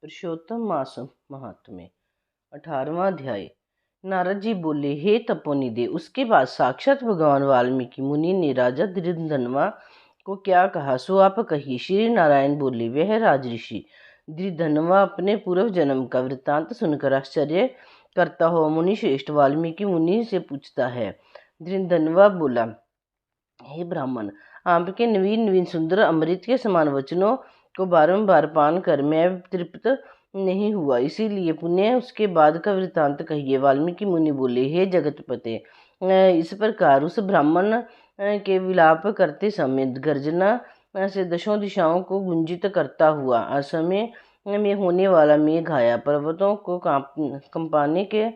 पुरुषोत्तम मास महात्म्य 18वां अध्याय। नारद जी बोले, हे तपोनिधि। उसके बाद साक्षात भगवान वाल्मीकि मुनि ने राजा धृधन्वा को क्या कहा सो आप कहिए। श्री नारायण बोले, वह राजऋषि धृधन्वा अपने पूर्व जन्म का वृत्तांत सुनकर आश्चर्य करता हो मुनि श्रेष्ठ वाल्मीकि मुनि से पूछता है। धृधन्वा बोला, हे ब्राह्मण, आपके नवीन नवीन सुंदर अमृत के समान वचनों को बारंबार पान कर मैं तृप्त नहीं हुआ, इसीलिए पुण्य उसके बाद का वृत्तांत कहिए। वाल्मीकि मुनि बोले, हे जगतपते, इस प्रकार उस ब्राह्मण के विलाप करते समय गर्जना से दशों दिशाओं को गुंजित करता हुआ असमय में होने वाला मेघ आया। पर्वतों को कंपाने के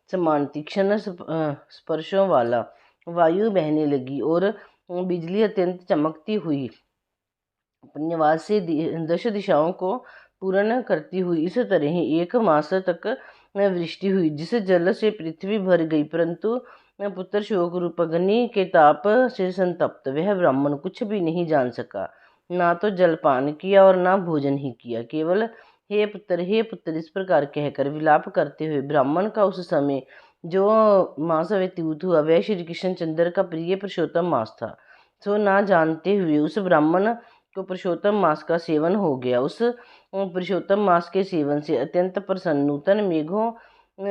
समान तीक्ष्ण स्पर्शों वाला वायु बहने लगी और बिजली अत्यंत चमकती हुई अपने निवास से 10 दिशाओं को पूर्ण करती हुई इस तरह ही 1 मास तक वृष्टि हुई, जिस जल से पृथ्वी भर गई। परंतु पुत्र शोक रूप अग्नि के ताप से संतप्त वह ब्राह्मण कुछ भी नहीं जान सका, ना तो जलपान किया और ना भोजन ही किया। केवल हे पुत्र इस प्रकार कहकर विलाप करते हुए ब्राह्मण का उस समय जो मास व्यतीत हुआ वह श्री कृष्ण चंद्र का प्रिय पुरुषोत्तम मास था। सो ना जानते हुए उस ब्राह्मण को पुरुषोत्तम मास का सेवन हो गया। उस पुरुषोत्तम मास के सेवन से अत्यंत प्रसन्न नूतन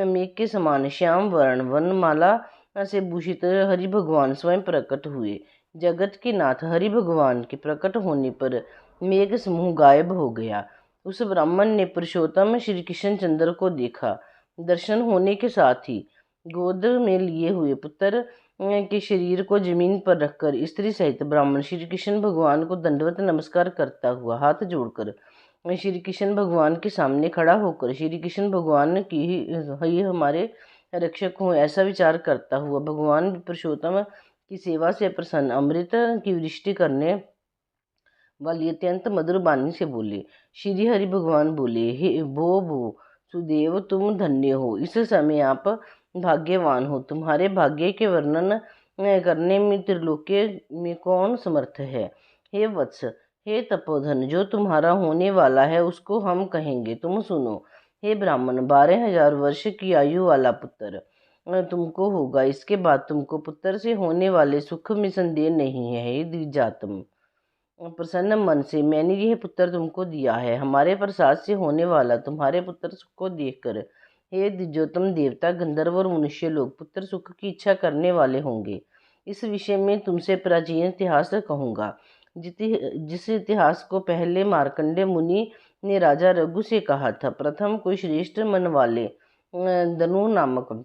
मेघ के समान श्याम वर्ण वनमाला से भूषित हरि भगवान स्वयं प्रकट हुए। जगत के नाथ हरि भगवान के प्रकट होने पर मेघ समूह गायब हो गया। उस ब्राह्मण ने पुरुषोत्तम श्री कृष्ण चंद्र को देखा। दर्शन होने के साथ ही गोद में लिए हुए पुत्र के शरीर को जमीन पर रखकर स्त्री सहित ब्राह्मण श्री कृष्ण भगवान को दंडवत नमस्कार करता हुआ हाथ जोड़कर श्री कृष्ण भगवान के सामने खड़ा होकर श्री कृष्ण भगवान की ही हमारे रक्षक हों ऐसा विचार करता हुआ भगवान पुरुषोत्तम की सेवा से प्रसन्न अमृत की वृष्टि करने वाली अत्यंत मधुर वाणी से बोले। श्री हरि भगवान बोले, हे भो सुदेव, तुम धन्य हो। इस समय आप भाग्यवान हो। तुम्हारे भाग्य के वर्णन करने में त्रिलोक्य में कौन समर्थ है। हे वत्स, हे तपोधन, जो तुम्हारा होने वाला है उसको हम कहेंगे, तुम सुनो। हे ब्राह्मण, 12,000 वर्ष की आयु वाला पुत्र तुमको होगा। इसके बाद तुमको पुत्र से होने वाले सुख में संदेह नहीं है। हे द्विजातम, प्रसन्न मन से मैंने यह पुत्र तुमको दिया है। हमारे प्रसाद से होने वाला तुम्हारे पुत्र सुख को देखकर हे द्विजोतम देवता, गंधर्व और मनुष्य लोग पुत्र सुख की इच्छा करने वाले होंगे। इस विषय में तुमसे प्राचीन इतिहास कहूँगा, जिस इतिहास को पहले मार्कंडेय मुनि ने राजा रघु से कहा था। प्रथम कोई श्रेष्ठ मन वाले धनु नामक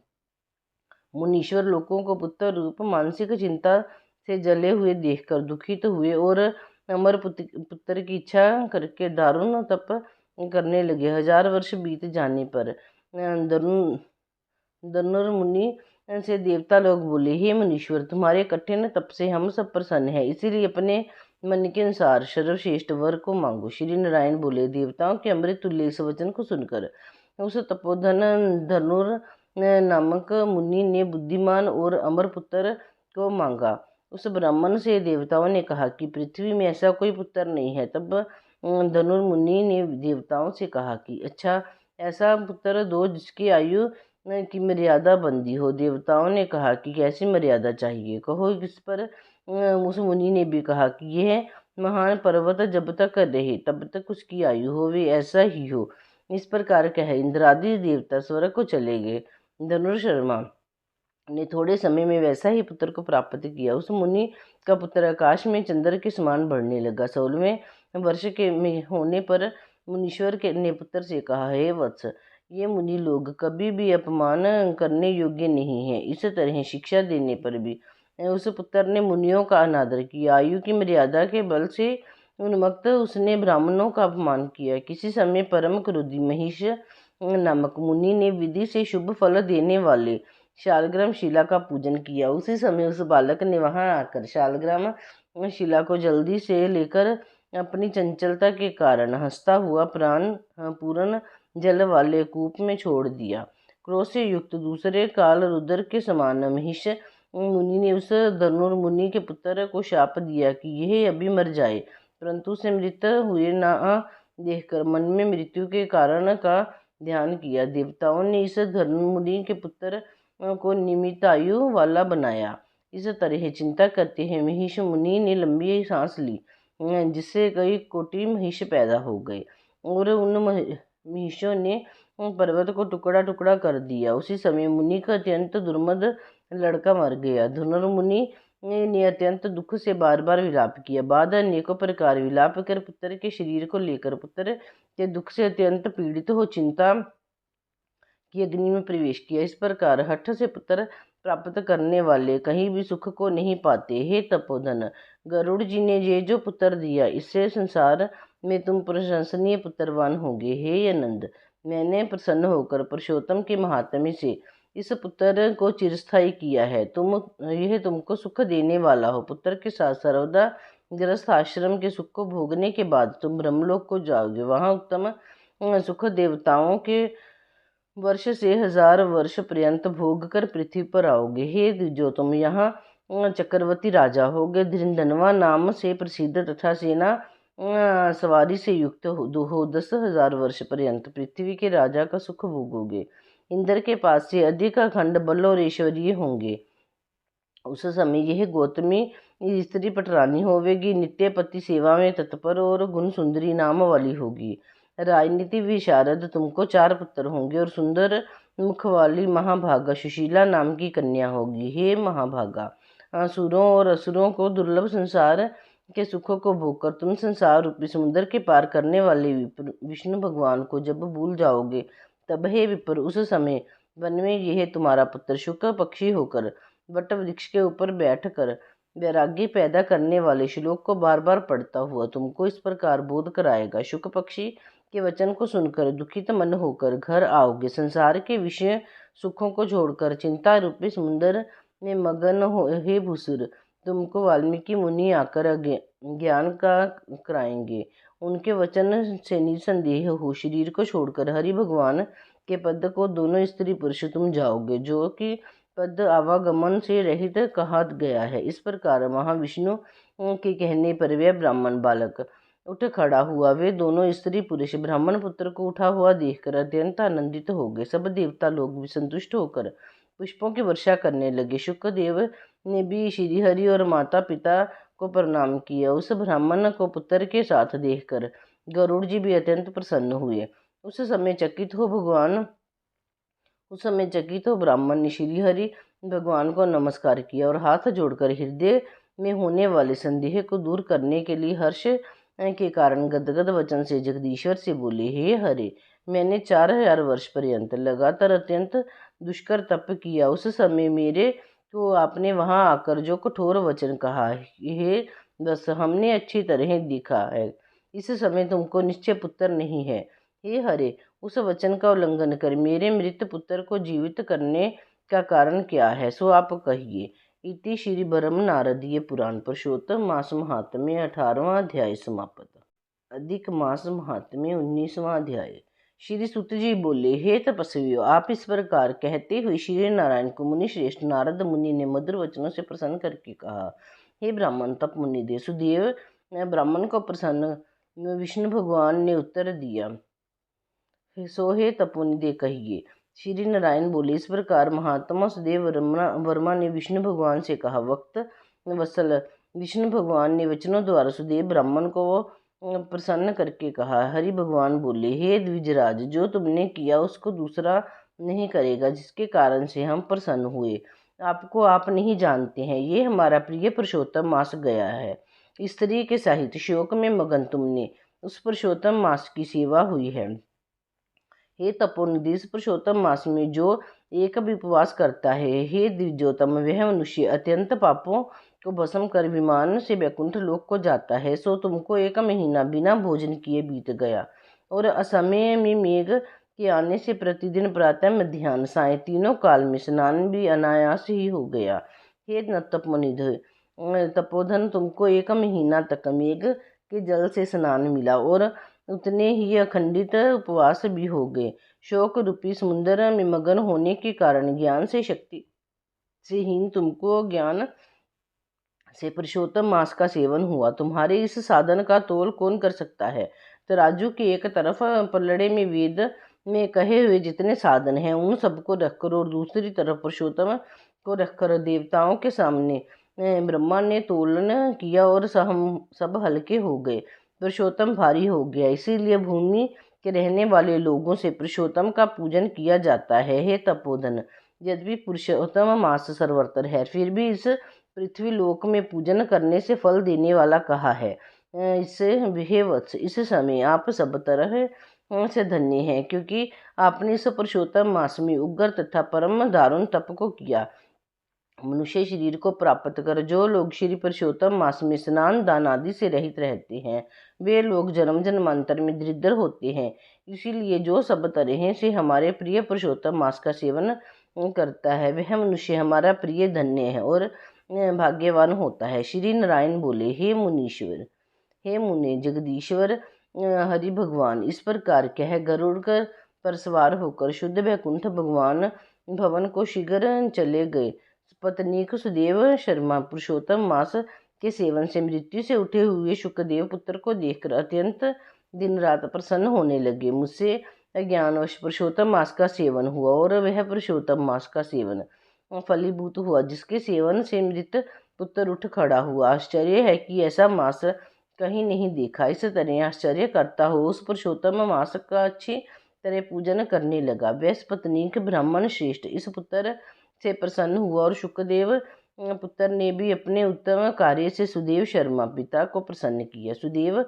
मुनीश्वर लोगों को पुत्र रूप मानसिक चिंता से जले हुए देखकर दुखित हुए और अमर पुत्र की इच्छा करके दारुण तप करने लगे। 1000 वर्ष बीत जाने पर धनुर्मुनि से देवता लोग बोले, हे मुनीश्वर, तुम्हारे कठिन तप से हम सब प्रसन्न हैं, इसीलिए अपने मन के अनुसार सर्वश्रेष्ठ वर को मांगो। श्री नारायण बोले, देवताओं के अमृत तुल्य इस वचन को सुनकर उस तपोधन धनुर नामक मुनि ने बुद्धिमान और अमर पुत्र को मांगा। उस ब्राह्मण से देवताओं ने कहा कि पृथ्वी में ऐसा कोई पुत्र नहीं है। तब धनुर्मुनि ने देवताओं से कहा कि अच्छा, ऐसा पुत्र दो जिसकी आयु की मर्यादा बंदी हो। देवताओं ने कहा कि कैसी मर्यादा चाहिए, कहो। इस पर उस मुनि ने भी कहा कि यह महान पर्वत जब तक रहे तब तक उसकी आयु हो, वे ऐसा ही हो। इस प्रकार कह इंद्रादि देवता स्वर्ग को चले गए। धनुर्शर्मा ने थोड़े समय में वैसा ही पुत्र को प्राप्त किया। उस मुनि का पुत्र आकाश में चंद्र के समान बढ़ने लगा। 16वें वर्ष के में होने पर मुनीश्वर के ने पुत्र से कहा, हे वत्स, ये मुनि लोग कभी भी अपमान करने योग्य नहीं है। इस तरह शिक्षा देने पर भी उस पुत्र ने मुनियों का अनादर किया। आयु की मर्यादा के बल से उन्मत्त उसने ब्राह्मणों का अपमान किया। किसी समय परम क्रोधी महिष नामक मुनि ने विधि से शुभ फल देने वाले शालग्राम शिला का पूजन किया। उसी समय उस बालक ने वहां आकर शालग्राम शिला को जल्दी से लेकर अपनी चंचलता के कारण हंसता हुआ प्राण पूर्ण जल वाले कूप में छोड़ दिया। क्रोध से युक्त दूसरे काल रुद्र के समान महिष मुनि ने उस धनुर्मुनि के पुत्र को शाप दिया कि यह अभी मर जाए, परंतु उसे मृत हुए ना देखकर मन में मृत्यु के कारण का ध्यान किया। देवताओं ने इस धर्ममुनि के पुत्र को निमित आयु वाला बनाया। इस तरह चिंता करते हैं महिष मुनि ने लंबी सांस ली, जिससे कई कोटि महिष पैदा हो गए और उन महिषों ने पर्वत को टुकड़ा टुकड़ा कर दिया। उसी समय मुनि का अत्यंत दुर्मद लड़का मर गया। धनुर्मुनि ने अत्यंत दुख से बार बार विलाप किया। बाद अनेकों प्रकार विलाप कर पुत्र के शरीर को लेकर पुत्र के दुख से अत्यंत पीड़ित हो चिंता की अग्नि में प्रवेश किया। इस प्रकार हठ से पुत्र प्राप्त करने वाले कहीं भी सुख को नहीं पाते। हे तपोधन, गरुड़ जी ने ये जो पुत्र दिया, इससे संसार में तुम प्रशंसनीय पुत्रवान होगे। हे आनंद, मैंने प्रसन्न होकर पुरुषोत्तम के महात्म्य से इस पुत्र को चिरस्थायी किया है। यह तुमको सुख देने वाला हो। पुत्र के साथ सर्वदा गृहस्थ आश्रम के सुख को भोगने के बाद तुम ब्रह्मलोक को जाओगे। वहां उत्तम सुख देवताओं के वर्ष से 1000 वर्ष पर्यंत भोग कर पृथ्वी पर आओगे। हे जो तुम यहाँ चक्रवर्ती राजा होगे। धृंधनवा नाम से प्रसिद्ध तथा सेना सवारी से युक्त हो 10,000 वर्ष पर्यंत पृथ्वी के राजा का सुख भोगोगे। इंद्र के पास से अधिक अखंड बल और ऐश्वर्य होंगे। उस समय यह गौतमी स्त्री पटरानी होवेगी, नित्य पति सेवा में तत्पर और गुण सुंदरी नाम वाली होगी। राजनीति विशारद तुमको 4 पुत्र होंगे और सुंदर मुख वाली महाभागा सुशीला नाम की कन्या होगी। हे महाभागा, असुरों और असुरों को दुर्लभ संसार के सुखों को भोगकर तुम संसार रूपी समुद्र के पार करने वाले विष्णु भगवान को जब भूल जाओगे, तब हे विप्र, उस समय वन में यह तुम्हारा पुत्र शुक पक्षी होकर वट वृक्ष के ऊपर बैठकर वैराग्य पैदा करने वाले श्लोक को बार बार पढ़ता हुआ तुमको इस प्रकार बोध कराएगा। शुक पक्षी के वचन को सुनकर दुखित मन होकर घर आओगे। संसार के विषय सुखों को छोड़कर चिंता रूपी समुद्र में मगन हो। हे भूसुर, तुमको वाल्मीकि मुनि आकर ज्ञान का कराएंगे। उनके वचन से निसंदेह हो शरीर को छोड़कर हरि भगवान के पद को दोनों स्त्री पुरुष तुम जाओगे, जो कि पद आवागमन से रहित कहा गया है। इस प्रकार महाविष्णु के कहने पर वह ब्राह्मण बालक उठ खड़ा हुआ। वे दोनों स्त्री पुरुष ब्राह्मण पुत्र को उठा हुआ देखकर अत्यंत आनंदित हो गए। सब देवता लोग भी संतुष्ट होकर पुष्पों की वर्षा करने लगे। शुक्रदेव ने भी श्रीहरि और माता पिता को प्रणाम किया। उस ब्राह्मण को पुत्र के साथ देखकर गरुड़ जी भी अत्यंत प्रसन्न हुए। उस समय चकित हो ब्राह्मण ने श्रीहरि भगवान को नमस्कार किया और हाथ जोड़कर हृदय में होने वाले संदेह को दूर करने के लिए हर्ष के कारण गदगद वचन से जगदीश्वर से बोले, हे हरे, मैंने 4000 वर्ष पर्यंत लगातार अत्यंत दुष्कर तप किया। उस समय मेरे को आपने वहां आकर जो कठोर वचन कहा, हे बस हमने अच्छी तरह देखा है, इस समय तुमको निश्चय पुत्र नहीं है। हे हरे, उस वचन का उल्लंघन कर मेरे मृत पुत्र को जीवित करने का कारण क्या है, सो आप कहिए। इति श्री ब्रह्म नारदीय पुराण पुरुषोत्तम मास महात्म्य 18वां अध्याय समाप्त। अधिक मास महात्म्य 19वां अध्याय। श्री सुत जी बोले, हे तपस्वियों, आप इस प्रकार कहते हुए श्री नारायण को मुनि श्रेष्ठ नारद मुनि ने मधुर वचनों से प्रसन्न करके कहा। हे ब्राह्मण तप मुनि दे सुदेव ब्राह्मण को प्रसन्न विष्णु भगवान ने उत्तर दिया, सो हे तपोनि दे कहिए। श्री नारायण बोले, इस प्रकार महात्मा सुदेव वर्मा ने विष्णु भगवान से कहा। वक्त वत्सल विष्णु भगवान ने वचनों द्वारा सुदेव ब्राह्मण को प्रसन्न करके कहा। हरि भगवान बोले, हे द्विजराज, जो तुमने किया उसको दूसरा नहीं करेगा, जिसके कारण से हम प्रसन्न हुए। आपको आप नहीं जानते हैं, ये हमारा प्रिय पुरुषोत्तम मास गया है। स्त्री के साहित्य शोक में मगन तुमने उस पुरुषोत्तम मास की सेवा हुई है। हे तपोनिधि, इस पुरुषोत्तम मास में जो एक भी उपवास करता है, हे द्विजोत्तम, वह मनुष्य अत्यंत पापों को भस्म कर विमान से वैकुंठ लोक को जाता है। सो तुमको 1 महीना बिना भोजन किए बीत गया और असमय में मेघ के आने से प्रतिदिन प्रातः मध्याह्न साय तीनों काल में स्नान भी अनायास ही हो गया। हे तपोनिधि तपोधन, तुमको 1 महीना तक मेघ के जल से स्नान मिला और उतने ही अखंडित उपवास भी हो गए। शोक रूपी समुद्र में मगन होने के कारण ज्ञान से शक्ति से हीन तुमको ज्ञान से पुरुषोत्तम मास का सेवन हुआ। तुम्हारे इस साधन का तोल कौन कर सकता है। तराजू की एक तरफ पलड़े में वेद में कहे हुए जितने साधन हैं उन सबको रखकर और दूसरी तरफ पुरुषोत्तम को रखकर देवताओं के सामने ब्रह्मा ने तोलन किया और सब हल्के हो गए। पुरुषोत्तम भारी हो गया, इसीलिए भूमि के रहने वाले लोगों से पुरुषोत्तम का पूजन किया जाता है। हे तपोधन, यद्यपि पुरुषोत्तम मास सर्वत्र है, फिर भी इस पृथ्वी लोक में पूजन करने से फल देने वाला कहा है। इससे हे वत्स, इस समय आप सब तरह से धन्य हैं, क्योंकि आपने इस पुरुषोत्तम मास में उग्र तथा परम दारुण तप को किया। मनुष्य शरीर को प्राप्त कर जो लोग श्री पुरुषोत्तम मास में स्नान दान आदि से रहित रहते हैं, वे लोग जन्म जन्मांतर में दरिद्र होते हैं। इसीलिए जो सब तरह से हमारे प्रिय पुरुषोत्तम मास का सेवन करता है, वह मनुष्य हमारा प्रिय धन्य है और भाग्यवान होता है। श्री नारायण बोले, हे मुनीश्वर, हे मुने जगदीश्वर हरि भगवान इस प्रकार कह गरुड़ पर सवार होकर शुद्ध वैकुंठ भगवान भवन को शीघ्र चले गए। पत्नीक सुदेव शर्मा पुरुषोत्तम मास के सेवन से मृत्यु से उठे हुए शुकदेव पुत्र को देखकर अत्यंत दिन रात प्रसन्न होने लगे। मुझसे अज्ञानवश पुरुषोत्तम मास का सेवन हुआ और वह पुरुषोत्तम मास का सेवन फलीभूत हुआ, जिसके सेवन से मृत पुत्र उठ खड़ा हुआ। आश्चर्य है कि ऐसा मास कहीं नहीं देखा। इस तरह आश्चर्य करता हो उस पुरुषोत्तम मास का अच्छी तरह पूजन करने लगा। वैश्य पत्नीक ब्राह्मण श्रेष्ठ इस पुत्र से प्रसन्न हुआ और शुकदेव पुत्र ने भी अपने उत्तम कार्य से सुदेव शर्मा पिता को प्रसन्न किया। सुदेव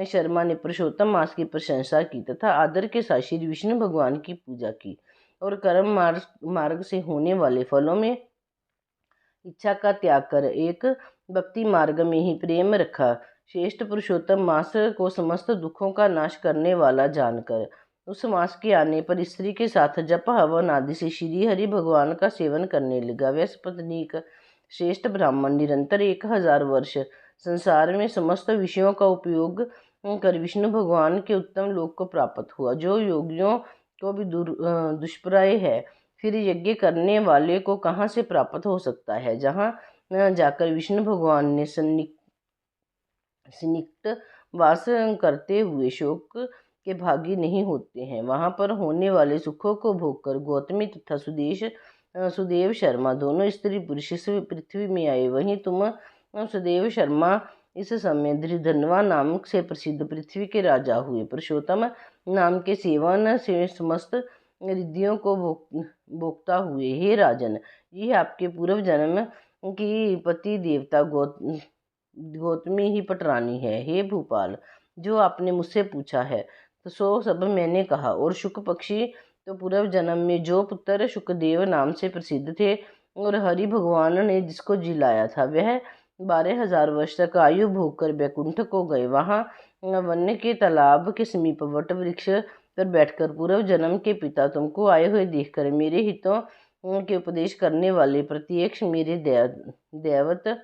शर्मा ने पुरुषोत्तम मास की प्रशंसा की तथा आदर के साथ श्री विष्णु भगवान की पूजा की और कर्म मार्ग से होने वाले फलों में इच्छा का त्याग कर एक भक्ति मार्ग में ही प्रेम रखा। श्रेष्ठ पुरुषोत्तम मास को समस्त दुखों का नाश करने वाला जानकर उस मास के आने पर स्त्री के साथ जप हवन आदि से श्री हरि भगवान का सेवन करने लगा। वैश्य पत्नीक श्रेष्ठ ब्राह्मण निरंतर 1000 वर्ष संसार में समस्त विषयों का उपयोग कर विष्णु भगवान के उत्तम लोक को प्राप्त हुआ, जो योगियों को भी दुष्प्राय है। फिर यज्ञ करने वाले को कहाँ से प्राप्त हो सकता है? जहाँ जाकर विष्णु भगवान ने सन्निकट वास करते हुए शोक के भागी नहीं होते हैं, वहाँ पर होने वाले सुखों को भोगकर गौतमी तथा सुदेव शर्मा दोनों स्त्री पुरुष इस पृथ्वी में आए। वहीं तुम सुदेव शर्मा इस समय धृधन्वा नाम से प्रसिद्ध पृथ्वी के राजा हुए। पुरुषोत्तम नाम के सेवन से समस्त रिद्धियों को भोगता हुए, हे राजन, ये आपके पूर्व जन्म की पति देवता गौतमी ही पटरानी है। हे भूपाल, जो आपने मुझसे पूछा है तो सो सब मैंने कहा। और शुक पक्षी तो पूर्व जन्म में जो पुत्र शुकदेव नाम से प्रसिद्ध थे और हरि भगवान ने जिसको जिलाया था, वह 12,000 वर्ष तक आयु भोग कर बैकुंठ को गए। वहाँ वन्य के तालाब के समीप वट वृक्ष पर बैठकर पूर्व जन्म के पिता तुमको आए हुए देखकर मेरे हितों के उपदेश करने वाले प्रत्यक्ष मेरे दैवत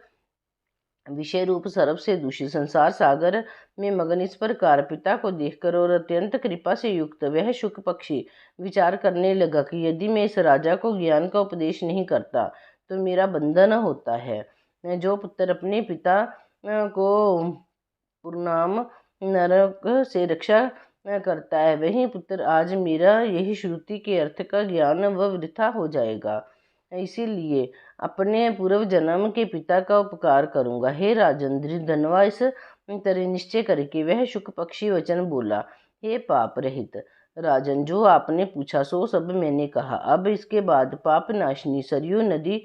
विषय रूप सर्प से दूषित संसार सागर में मगन इस प्रकार पिता को देखकर और अत्यंत कृपा से युक्त वह शुक पक्षी विचार करने लगा कि यदि मैं इस राजा को ज्ञान का उपदेश नहीं करता तो मेरा बंधन होता है। जो पुत्र अपने पिता को पुरनाम नरक से रक्षा करता है, वही पुत्र आज मेरा यही श्रुति के अर्थ का ज्ञान व वृथा हो जाएगा। इसीलिए अपने पूर्व जन्म के पिता का उपकार करूंगा। हे राजन, धृधन्वा इस तरह निश्चय करके वह शुक पक्षी वचन बोला। हे पाप रहित राजन, जो आपने पूछा सो सब मैंने कहा। अब इसके बाद पाप नाशिनी सरयू नदी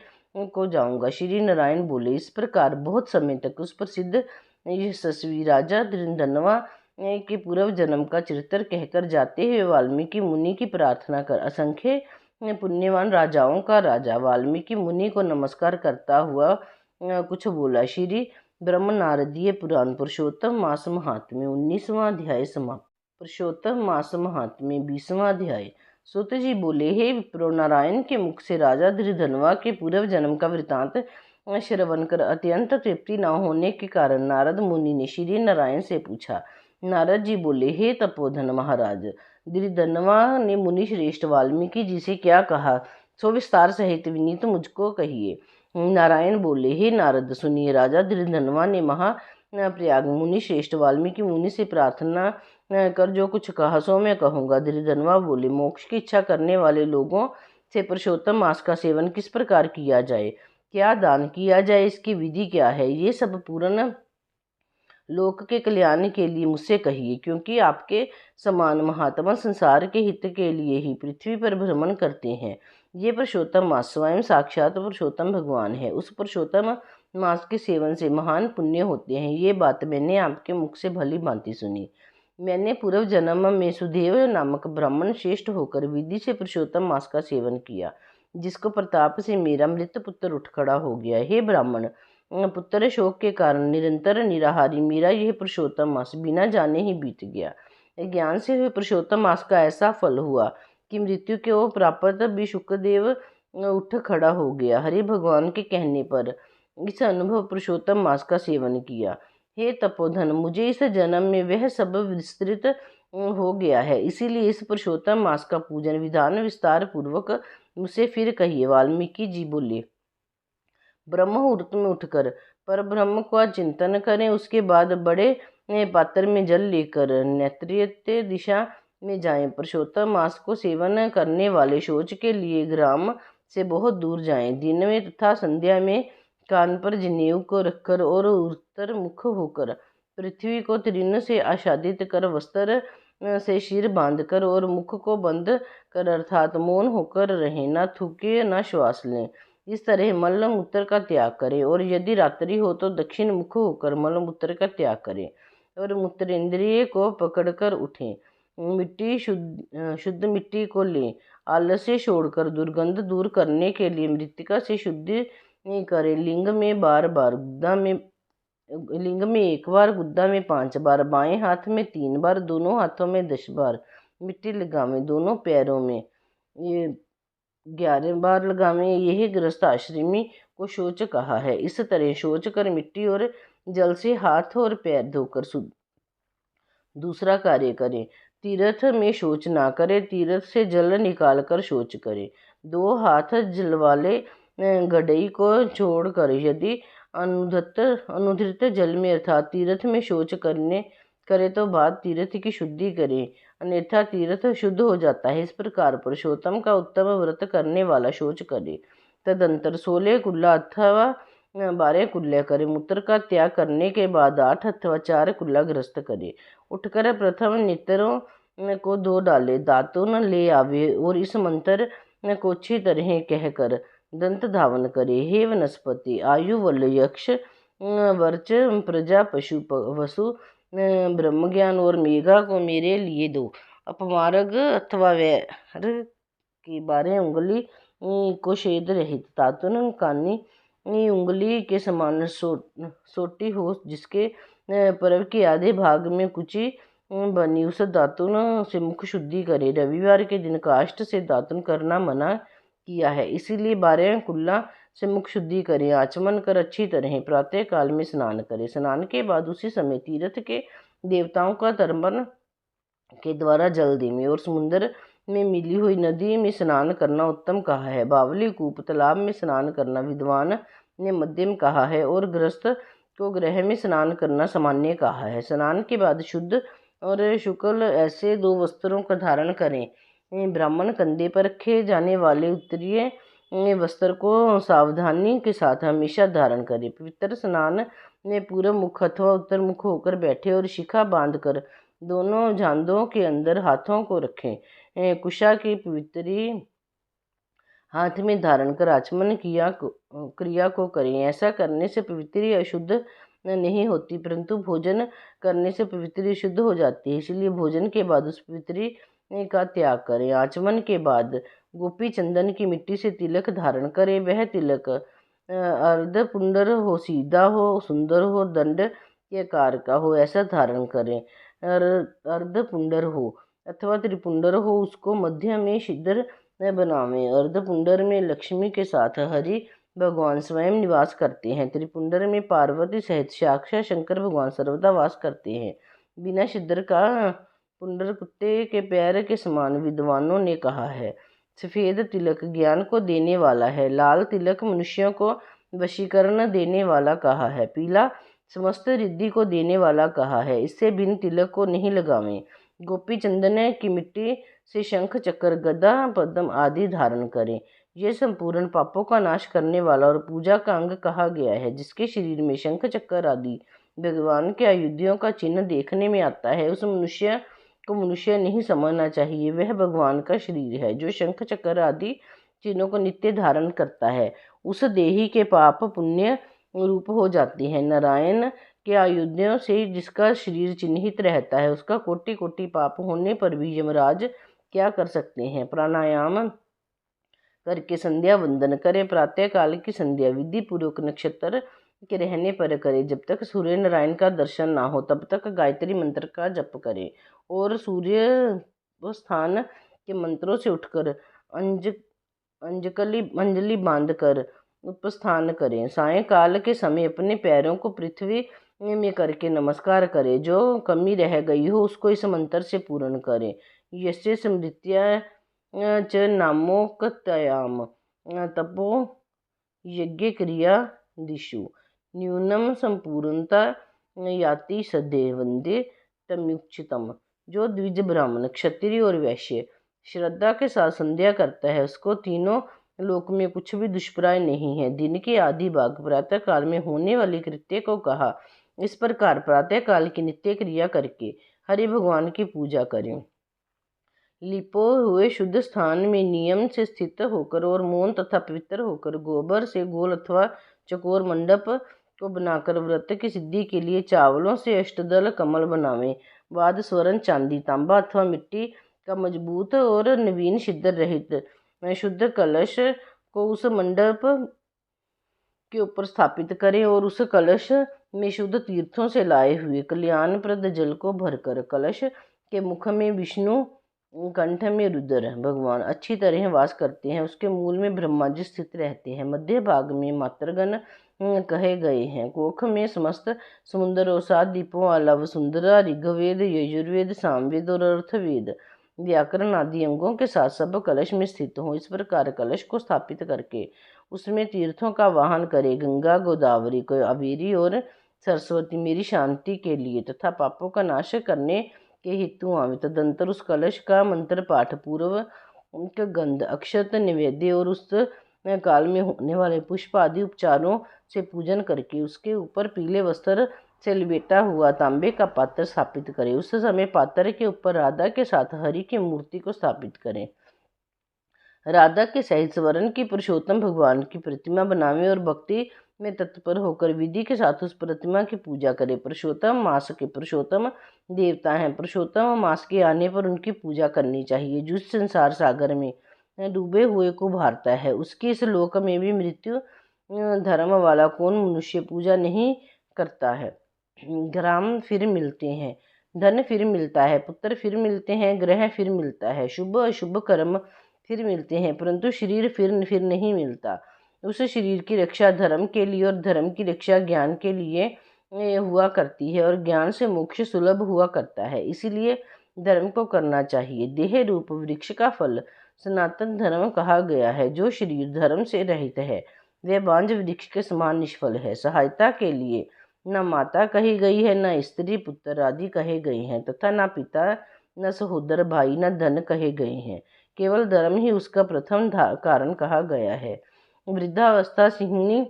को जाऊंगा। श्री नारायण बोले, इस प्रकार बहुत समय तक उस प्रसिद्ध यशस्वी राजा धृधन्वा के पूर्व जन्म का चरित्र कहकर जाते हुए वाल्मीकि मुनि की प्रार्थना कर असंख्य पुण्यवान राजाओं का राजा वाल्मीकि मुनि को नमस्कार करता हुआ कुछ बोला। श्री ब्रह्म नारदीय पुराण पुरुषोत्तम मास महात्म्य 19वां अध्याय समाप्त। पुरुषोत्तम मास महात्म्य 20वां अध्याय। सूत जी बोले, हे विप्रो, नारायण के मुख से राजा धृधन्वा के पूर्व जन्म का वृतांत श्रवण कर अत्यंत तृप्ति न होने के कारण नारद मुनि ने श्री नारायण से पूछा। नारद जी बोले, हे तपोधन महाराज, धृधन्वा ने मुनि श्रेष्ठ वाल्मीकि जी से क्या कहा सो विस्तार सहित विनीत मुझको कहिए। नारायण बोले, हे नारद सुनिए। राजा धृधन्वा ने महाप्रयाग मुनि श्रेष्ठ वाल्मीकि मुनि से प्रार्थना कर जो कुछ कहा सो मैं कहूँगा। धृतधनवा बोले, मोक्ष की इच्छा करने वाले लोगों से पुरुषोत्तम मास का सेवन किस प्रकार किया जाए, क्या दान किया जाए, इसकी विधि क्या है, ये सब पूर्ण लोक के कल्याण के लिए मुझसे कहिए, क्योंकि आपके समान महात्मा संसार के हित के लिए ही पृथ्वी पर भ्रमण करते हैं। ये पुरुषोत्तम मास स्वयं साक्षात पुरुषोत्तम भगवान है। उस पुरुषोत्तम मास के सेवन से महान पुण्य होते हैं। ये बात मैंने आपके मुख से भली भांति सुनी। मैंने पूर्व जन्म में सुदेव नामक ब्राह्मण श्रेष्ठ होकर विधि से पुरुषोत्तम मास का सेवन किया, जिसको प्रताप से मेरा मृत पुत्र उठ खड़ा हो गया। हे ब्राह्मण, पुत्र शोक के कारण निरंतर निराहारी मेरा यह पुरुषोत्तम मास बिना जाने ही बीत गया। ज्ञान से हुए पुरुषोत्तम मास का ऐसा फल हुआ कि मृत्यु के वो प्राप्त भी शुक्रदेव उठ खड़ा हो गया। हरि भगवान के कहने पर इस अनुभव पुरुषोत्तम मास का सेवन किया। हे तपोधन, मुझे इस जन्म में वह सब विस्तृत हो गया है, इसीलिए इस पुरुषोत्तम मास का पूजन विधान विस्तार पूर्वक मुझसे फिर कहिए। वाल्मीकि जी बोले, ब्रह्म मुहूर्त में उठकर पर ब्रह्म का चिंतन करें, उसके बाद बड़े पात्र में जल लेकर नैऋत्य दिशा में जाएं। पुरुषोत्तम मास को सेवन करने वाले शौच के लिए ग्राम से बहुत दूर जाएं। दिन में तथा संध्या में कान पर जनेऊ को रखकर और उत्तर मुख होकर पृथ्वी को तृण से आच्छादित कर वस्त्र से सिर बांधकर और मुख को बंद कर अर्थात मौन होकर रहें, न थूके न श्वास लें। इस तरह मल मूत्र का त्याग करें और यदि रात्रि हो तो दक्षिण मुख होकर मल मूत्र का त्याग करें और मूत्रेंद्रिय को पकड़कर उठें। मिट्टी शुद्ध मिट्टी को लें। आलस्य छोड़कर दुर्गंध दूर करने के लिए मृतिका से शुद्धि करें। लिंग में एक बार, गुद्दा में 5 बार, बाएं हाथ में 3 बार, दोनों हाथों में 10 बार मिट्टी लगावें। दोनों पैरों में ये 11 बार लगावें। यह गृहस्थ आश्रमी को शौच कहा है। इस तरह शौच कर मिट्टी और जल से हाथ और पैर धोकर दूसरा कार्य करें। तीर्थ में शौच ना करें, तीर्थ से जल निकाल कर शौच करें। 2 हाथ जल वाले गडई को छोड़कर यदि अनुधृत जल में अर्थात तीर्थ में शौच करे तो बाद तीर्थ की शुद्धि करें, अन्यथा तीर्थ शुद्ध हो जाता है। इस प्रकार पुरुषोत्तम का उत्तम व्रत करने वाला शौच करे। तदंतर 16 कुल्ला अथवा 12 कुल्ले करे। मूत्र का त्याग करने के बाद 8 अथवा 4 कुल्ला ग्रस्त करे। उठकर प्रथम नेत्रों को धो डाले, दातुन ले आवे और इस मंत्र को अच्छी तरह कहकर दंत धावन करे। हे वनस्पति, आयु, वल, यक्ष, वर्च, प्रजा, पशु, वसु, ब्रह्म ज्ञान और मेघा को मेरे लिए दो। अपमार्ग अथवा वैर की 12 उंगली को छेद रहित दातुन कानी उंगली के समान सोटी हो, जिसके पर्व के आधे भाग में कुची बनी, उस दातुन से मुख शुद्धि करे। रविवार के दिन काष्ठ से दातुन करना मना किया है, इसीलिए 12 कुल्ला से मुख शुद्धि करें। आचमन कर अच्छी तरह प्रातः काल में स्नान करें। स्नान के बाद उसी समय तीर्थ के देवताओं का तर्पण के द्वारा जल दें और समुद्र में मिली हुई नदी में स्नान करना उत्तम कहा है। बावली कूप तालाब में स्नान करना विद्वान ने मध्यम कहा है और गृहस्थ को गृह में स्नान करना सामान्य कहा है। स्नान के बाद शुद्ध और शुक्ल ऐसे 2 वस्त्रों का धारण करें। ब्राह्मण कंधे पर रखे जाने वाले उत्तरीय वस्त्र को सावधानी के साथ हमेशा धारण करें। पवित्र स्नान में पूर्व मुख अथवा उत्तर मुख होकर बैठे और शिखा बांधकर दोनों जांघों के अंदर हाथों को रखें। कुशा की पवित्री हाथ में धारण कर आचमन क्रिया को करें। ऐसा करने से पवित्री अशुद्ध नहीं होती, परंतु भोजन करने से पवित्री शुद्ध हो जाती है, इसलिए भोजन के बाद उस पवित्री का त्याग करें। आचमन के बाद गोपी चंदन की मिट्टी से तिलक धारण करें। वह तिलक अर्धपुंडर हो, सीधा हो, सुंदर हो, दंड के आकार का हो, ऐसा धारण करें। अर्धपुंडर हो अथवा त्रिपुंडर हो, उसको मध्य में छिद्र बनावें। अर्धपुंडर में लक्ष्मी के साथ हरि भगवान स्वयं निवास करते हैं। त्रिपुंडर में पार्वती सहित साक्षात शंकर भगवान सर्वदा वास करते हैं। बिना छिद्र का पुंडर कुत्ते के पैर के समान विद्वानों ने कहा है। सफ़ेद तिलक ज्ञान को देने वाला है। लाल तिलक मनुष्यों को वशीकरण देने वाला कहा है। पीला समस्त रिद्धि को देने वाला कहा है। इससे भिन्न तिलक को नहीं लगावें। गोपी चंदन की मिट्टी से शंख चक्र गदा पद्म आदि धारण करें। यह संपूर्ण पापों का नाश करने वाला और पूजा का अंग कहा गया है। जिसके शरीर में शंख चक्र आदि भगवान के आयुधियों का चिन्ह देखने में आता है, उस मनुष्य को मनुष्य नहीं समझना चाहिए, वह भगवान का शरीर है। जो शंख चक्र आदि चिन्हों को नित्य धारण करता है, उस देही के पाप पुण्य रूप हो जाते हैं। नारायण के आयुधों से जिसका शरीर चिन्हित रहता है, उसका कोटि कोटि पाप होने पर भी यमराज क्या कर सकते हैं। प्राणायाम करके संध्या वंदन करें। प्रातः काल की संध्या विधि पूर्वक नक्षत्र के रहने पर करें। जब तक सूर्य नारायण का दर्शन ना हो तब तक गायत्री मंत्र का जप करें और सूर्य स्थान के मंत्रों से उठकर अंजलि बांध कर उपस्थान करें। सायंकाल के समय अपने पैरों को पृथ्वी में करके नमस्कार करें। जो कमी रह गई हो उसको इस मंत्र से पूर्ण करें। यस्य स्मृत्या च नामोक्तयाम तपो यज्ञ क्रिया दिशु न्यूनम संपूर्णता याति सदे वंदे तमुच्चितम। जो द्विज ब्राह्मण क्षत्रिय और वैश्य श्रद्धा के साथ संध्या करता है, उसको तीनों लोक में कुछ भी दुष्प्राय नहीं है। दिन के आदि भाग प्रातः काल में होने वाली कृत्य को कहा। इस प्रकार प्रातः काल की नित्य क्रिया करके हरि भगवान की पूजा करें। लिपो हुए शुद्ध स्थान में नियम से स्थित होकर और मौन तथा पवित्र होकर गोबर से गोल अथवा चकोर मंडप को बनाकर व्रत की सिद्धि के लिए चावलों से अष्टदल कमल बनावें। बाद स्वर्ण चांदी तांबा अथवा मिट्टी का मजबूत और नवीन छिद्र रहित शुद्ध कलश को उस मंडप के ऊपर स्थापित करें और उस कलश में शुद्ध तीर्थों से लाए हुए कल्याणप्रद जल को भरकर कलश के मुख में विष्णु, कंठ में रुद्र भगवान अच्छी तरह वास करते हैं। उसके मूल में ब्रह्मा जी स्थित रहते हैं। मध्य भाग में मातृगण कहे गए हैं। कोख में समस्त समुद्र और 7 दीपों वाला वसुंधरा, ऋग्वेद, यजुर्वेद, सामवेद और अर्थवेद व्याकरण आदि अंगों के साथ सब कलश में स्थित हों। इस प्रकार कलश को स्थापित करके उसमें तीर्थों का वाहन करे। गंगा, गोदावरी, कावेरी और सरस्वती मेरी शांति के लिए तथा पापों का नाश करने के हेतु आवे। तदंतर उस कलश का मंत्र पाठ पूर्व गंध, अक्षत, निवेद्य और उस काल में होने वाले पुष्प आदि उपचारों से पूजन करके उसके ऊपर पीले वस्त्र से लिपेटा हुआ तांबे का पात्र स्थापित करें। उस समय पात्र के ऊपर राधा के साथ हरि की मूर्ति को स्थापित करें। राधा के सहित स्वर्ण की पुरुषोत्तम भगवान की प्रतिमा बनावें और भक्ति में तत्पर होकर विधि के साथ उस प्रतिमा की पूजा करें। पुरुषोत्तम मास के पुरुषोत्तम देवता हैं। पुरुषोत्तम मास के आने पर उनकी पूजा करनी चाहिए। जिस संसार सागर में डूबे हुए को भारता है, उसके इस लोक में भी मृत्यु धर्म वाला कौन मनुष्य पूजा नहीं करता है। ग्राम फिर मिलते हैं, धन फिर मिलता है, पुत्र फिर मिलते हैं, ग्रह फिर मिलता है, शुभ अशुभ कर्म फिर मिलते हैं, परंतु शरीर फिर नहीं मिलता। उस शरीर की रक्षा धर्म के लिए और धर्म की रक्षा ज्ञान के लिए हुआ करती है और ज्ञान से मोक्ष सुलभ हुआ करता है। इसीलिए धर्म को करना चाहिए। देह रूप वृक्ष का फल सनातन धर्म कहा गया है। जो शरीर धर्म से रहित है वह बांझ वृक्ष के समान निष्फल है। सहायता के लिए न माता कही गई है, न स्त्री पुत्र आदि कहे गए हैं, तथा न पिता, न सहोदर भाई, न धन कहे गए हैं। केवल धर्म ही उसका प्रथम कारण कहा गया है। वृद्धावस्था सिंहनी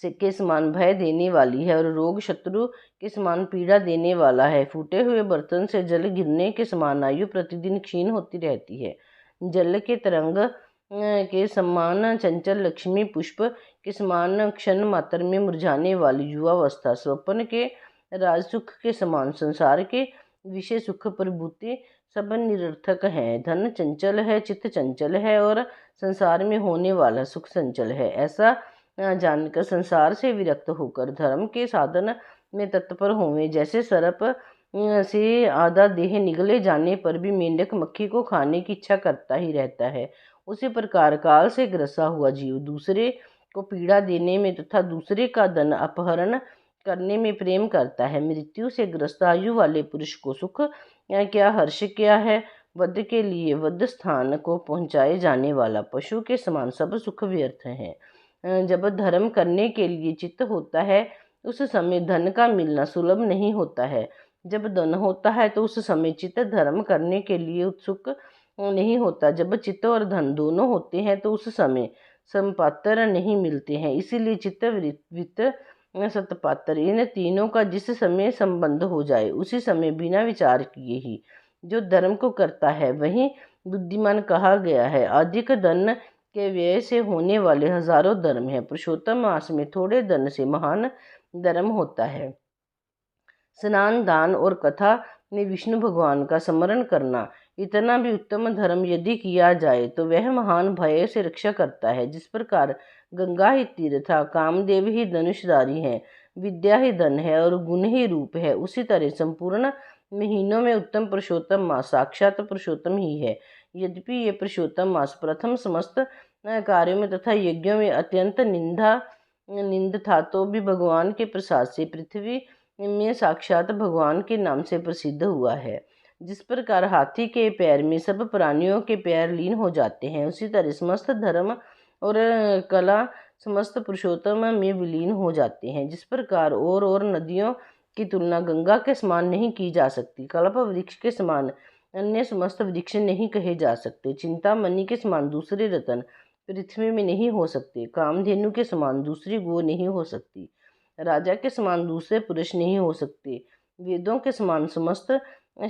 के समान भय देने वाली है और रोग शत्रु के समान पीड़ा देने वाला है। फूटे हुए बर्तन से जल गिरने के समान आयु प्रतिदिन क्षीण होती रहती है। जल के तरंग के समान चंचल लक्ष्मी पुष्प के समान क्षण मात्र में मुरझाने वाली युवावस्था, स्वप्न के राज सुख के समान संसार के विषय सुख प्रभुति सब निरर्थक है। धन चंचल है, चित्त चंचल है और संसार में होने वाला सुख चंचल है। ऐसा जानकर संसार से विरक्त होकर धर्म के साधन में तत्पर होवें। जैसे सर्प से आधा देह निगले जाने पर भी मेंढक मक्खी को खाने की इच्छा करता ही रहता है, उसी प्रकार काल से ग्रसा हुआ जीव दूसरे को पीड़ा देने में तथा दूसरे का धन अपहरण करने में प्रेम करता है। मृत्यु से ग्रस्त आयु वाले पुरुष को सुख क्या हर्ष क्या है। वध के लिए वध स्थान को पहुँचाए जाने वाला पशु के समान सब सुख व्यर्थ है। जब धर्म करने के लिए चित्त होता है उस समय धन का मिलना सुलभ नहीं होता है। जब धन होता है तो उस समय चित्त धर्म करने के लिए उत्सुक नहीं होता। जब चित्त और धन दोनों होते हैं तो उस समय संपात्र नहीं मिलते हैं। इसीलिए चित्त, वित्त, सत्पात्र, इन तीनों का जिस समय संबंध हो जाए उसी समय बिना विचार किए ही जो धर्म को करता है वही बुद्धिमान कहा गया है। अधिक धन के व्यय से होने वाले हजारों धर्म हैं। पुरुषोत्तम मास में थोड़े धन से महान धर्म होता है। स्नान, दान और कथा में विष्णु भगवान का स्मरण करना, इतना भी उत्तम धर्म यदि किया जाए तो वह महान भय से रक्षा करता है। जिस प्रकार गंगा ही तीर्थ, कामदेव ही धनुषधारी है, विद्या ही धन है और गुण ही रूप है, उसी तरह संपूर्ण महीनों में उत्तम पुरुषोत्तम मास साक्षात पुरुषोत्तम ही है। यद्यपि ये पुरुषोत्तम मास प्रथम समस्त कार्यों में तथा यज्ञों में अत्यंत निंद था तो भी भगवान के प्रसाद से पृथ्वी में साक्षात भगवान के नाम से प्रसिद्ध हुआ है। जिस प्रकार हाथी के पैर में सब प्राणियों के पैर लीन हो जाते हैं, उसी तरह समस्त धर्म और कला समस्त पुरुषोत्तम में विलीन हो जाते हैं। जिस प्रकार और नदियों की तुलना गंगा के समान नहीं की जा सकती, कल्प वृक्ष के समान अन्य समस्त वृक्ष नहीं कहे जा सकते, चिंतामणि के समान दूसरे रतन पृथ्वी में नहीं हो सकते, कामधेनु के समान दूसरी गो नहीं हो सकती, राजा के समान दूसरे पुरुष नहीं हो सकते, वेदों के समान समस्त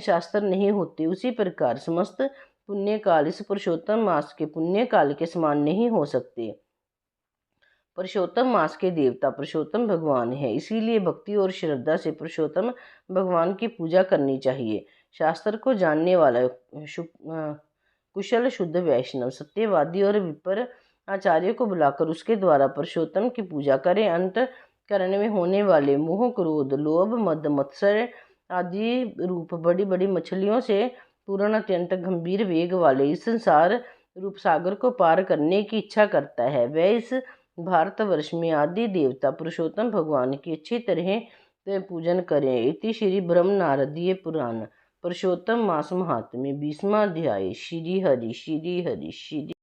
शास्त्र नहीं होते, उसी प्रकार समस्त पुण्य काल इस पुरुषोत्तम मास के पुण्य काल के समान नहीं हो सकते। पुरुषोत्तम मास के देवता पुरुषोत्तम भगवान है, इसीलिए भक्ति और श्रद्धा से पुरुषोत्तम भगवान की पूजा करनी चाहिए। शास्त्र को जानने वाला कुशल शुद्ध वैष्णव सत्यवादी और विपर आचार्य को बुलाकर उसके द्वारा पुरुषोत्तम की पूजा करें। अंत करण में होने वाले मोह, क्रोध, लोभ, मद, मत्सर आदि रूप बड़ी बड़ी मछलियों से पूर्ण अत्यंत गंभीर वेग वाले इस संसार रूप सागर को पार करने की इच्छा करता है, वह इस भारतवर्ष में आदि देवता पुरुषोत्तम भगवान की अच्छी तरह पूजन करें। इति श्री ब्रह्म नारदीय पुराण पुरुषोत्तम मास महात्म्य 20वां अध्याय। श्री हरि श्री हरि श्री